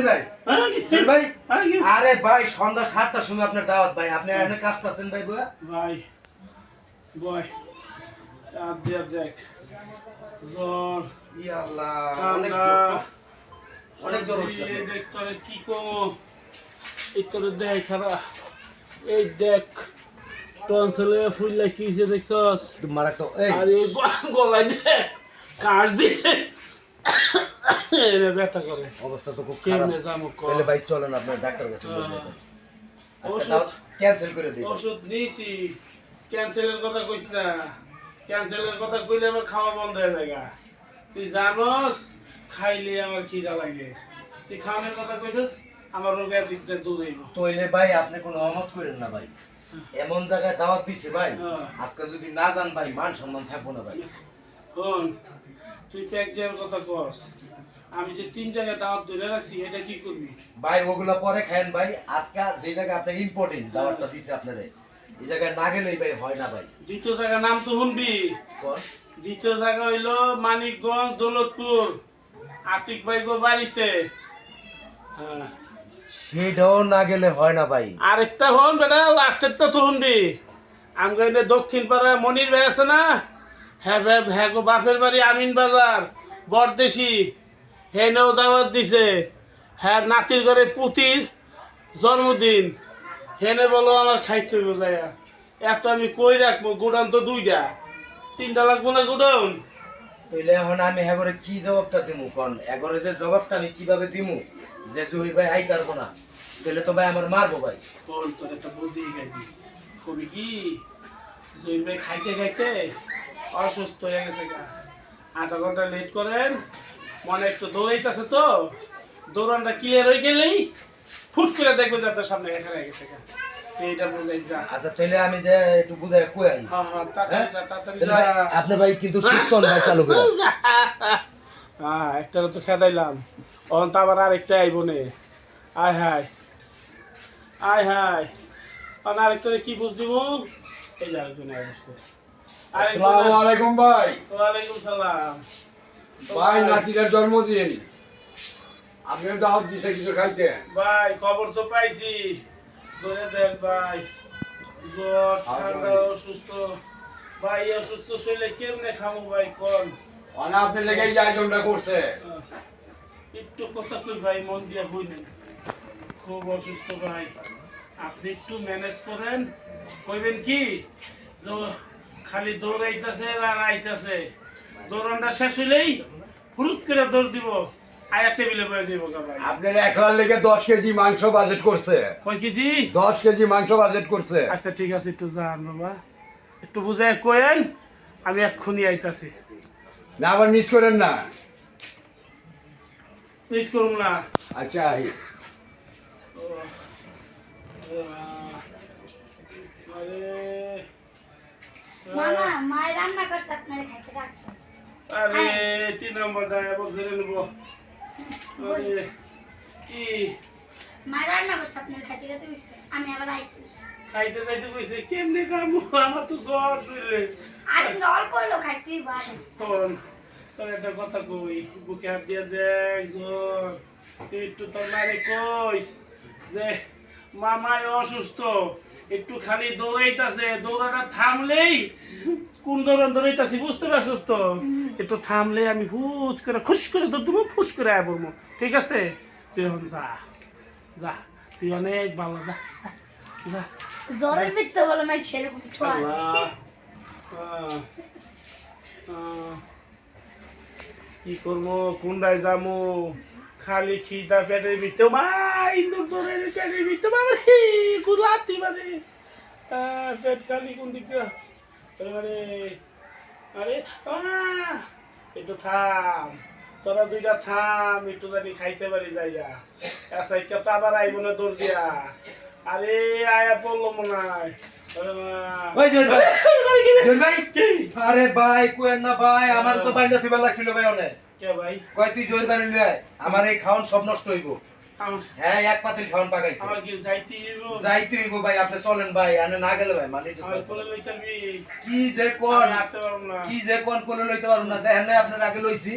জয় ভাই জয় ভাই আরে ভাই সন্ধ্যা 7টার সময় আপনার দাওয়াত ভাই আপনি এখানে কাজ আছেন ভাই বুয়া ভাই বয় আর দেখ জ্বর ইয়া আল্লাহ অনেক ঠান্ডা অনেক জ্বর এই হচ্ছে দেখ তোরে কি কমো এই তোরে দেখ খারাপ এই দেখ টনসিলে ফুললে কি হয়েছে দেখছস মারাত্মক এই আর এই গলায় দেখ কাশ দিয়ে এনে ব্যথা করে অবস্থা তো খুব খারাপ কেমনে যাবো কর তাহলে ভাই চলেন আপনার ডাক্তার কাছে ওষুধ ক্যান্সেল করে দিই ওষুধ নিয়েছি ক্যান্সেলের কথা কইস না ক্যান্সেলের কথা কইলে আমার খাওয়া বন্ধ হয়ে যায় তুই জানোস খাইলে আমার খিদা লাগে তুই খাওয়ানোর কথা কইছিস আমার রোগের দিক থেকে দূর হইব তাইলে ভাই আপনি কোনো অমত করেন না ভাই এমন জায়গায় দাওয়াত দিছে ভাই আজকে যদি না যান ভাই মান সম্মান থাকবো না ভাই হন তুই তো এক জায়গার কথা কস আমি যে 3 জায়গায় দাওয়াত ধরে রাখছি এটা কি করবি ভাই ওগুলা পরে খায়েন ভাই আজকে যে জায়গায় আপনার ইম্পর্টেন্ট দাওয়াতটা দিছে আপনারে এই জায়গায় না গেলেই ভাই হয় না ভাই দ্বিতীয় জায়গার নাম তো শুনবি কোন দ্বিতীয় জায়গা হইলো মানিকগঞ্জ দৌলতপুর আতিক ভাই গো বাড়িতে হ্যাঁ সেটাও না গেলে হয় না ভাই আরেকটা হন বেটা লাস্টেরটা তো শুনবি আমগো এনে দক্ষিণ পাড়ায় মনির ভাই আছে না হ্যাঁ হ্যাঁ গো বাপের বাড়ি আমিন বাজার বরদেশি হেনেও দাওয়াত দিছে হ্যাঁ নাতির ঘরে পুতির জন্মদিন হেনে বলো আমার খাইতে হইব যাইয়া এত আমি কই রাখবো গুডাউন তো 2টা 3টা লাগবো না গুডাউন তাইলে এখন আমি এগরে কি জবাবটা দিমু কোন এগরে যে জবাবটা আমি কিভাবে দিমু যে জহির ভাই আই পারবো না তাহলে তো ভাই আমার মারবো ভাই কোন তোর একটা বুদ্ধি গাইবি কবি কি জহির ভাই খাইতে খাইতে অসুস্থ হয়ে গেছে গা 8 ঘন্টা লেট করেন মনে একটু দৌড়াইতেছে তো দৌড়ানটা ক্লিয়ার হয়ে গেলেই ফুট করে দেখবে যে আপনার সামনে এখানে গেছে গা এইটা বুঝাই যা আচ্ছা তাহলে আমি যে একটু বুঝাই কই আই হ্যাঁ হ্যাঁ তাড়াতাড়ি যা তাড়াতাড়ি তাহলে যা ভাই, আপনি ভাই কিন্তু সুস্থ হন ভাই চালু করে হ্যাঁ একটা তো খেদাইলাম অন তো আবার আরেকটা আইব নে আয় হায় আয় হায় অন আরেকটা কি বুঝ দিব এই যে আরেকজন আসছে আসসালামু আলাইকুম ভাই ওয়ালাইকুম সালাম ভাই নাতিটার জন্মদিন আপনি দাওয়াত দিছে কিছু খাইতে ভাই খবর তো পাইছি ধরে দেন ভাই জ্বর ঠান্ডা অসুস্থ ভাই অসুস্থ শরীরে কেমনে খাবো ভাই কোন অনা আপনি লেগে এই আয়োজনটা করছে একটু কথা কই ভাই মন দিয়া হইলেন খুব অসুস্থ ভাই আপনি একটু ম্যানেজ করেন কইবেন কি যে খালি দৌড়াইতেছে আর আইতাছে দৌড়ানটা শেষ হইলেই ফুরুত করে দৌড় দিব আয়া টেবিলে বয়ে যাইব গা ভাই আপনার একলার লেগে 10 কেজি মাংস বাজেট করছে কয় কেজি 10 কেজি মাংস বাজেট করছে আচ্ছা ঠিক আছে একটু যান বাবা একটু বুঝাই কয়েন আমি এক্ষুনি আইতাছি না আবার মিস করেন না মিস করুন না আচ্ছা আহি আরে মামা মায়ের রান্না করছে আপনারা খাইতে রাখছে আরে 3 নম্বরটা এবার ধরে নেব আরে কি মায়ের রান্না করছে আপনারা খাইতে খাইতে গেছে আমি আবার আইছি খাইতে যাইতে কইছে কেমনে কামু আমার তো জ্বর শুইলে আর কিন্তু অল্প হইলো খাইতেই পারে কোন তোর একটা কথা কই বুকে হাত দিয়া দেখ জ্বর একটু তোর মারে কইস যে মামাই অসুস্থ একটু খালি দৌড়াইতাছে দৌড়াটা থামলেই কোন দৌড়ান দৌড়াইতাছি বুঝতে পারছিস তো একটু থামলে আমি হুচ করে খুশ করে দৌড় দেবো ফুস করে আয় পড়বো ঠিক আছে তুই এখন যা যা তুই অনেক ভালো যা যা জ্বরের ভিতরে বলে মাই ছেলে খুব ছোয়া কি করবো কোনটায় যাবো খালি খিদা পেটের ভিতরে মা ইন্দুর দৌড়ের পেটের ভিতরে বাবা লাতি মানে পেট খালি কোন দিক দিয়ে আরে আরে একটু থাম তোরা 2টা থাম একটু জানি খাইতে পারি যাইয়া এসাইকা তো আবার আইব না দৌড় দিয়া আরে আয়া পড়লো মনে হয় ওই জয় ভাই জয় ভাই আরে ভাই কোয়েন না ভাই আমার তো বাইন্দা থিবা লাগছিল ভাই অনেক কে ভাই কয় তুই জয় বাড়ি লই আয় আমার এই খাওন সব নষ্ট হইব হ্যাঁ এক পাতিল খাওন পাকাইছে আমার কি যাইতে হইব ভাই আপনি চলেন ভাই আনে না গেলে ভাই মানে আমার কোলে লইতে কি যে কোন হাঁটতে পারবো না কি যে কোন কোলে লইতে পারবো না দেখেন না আপনার আগে লইছি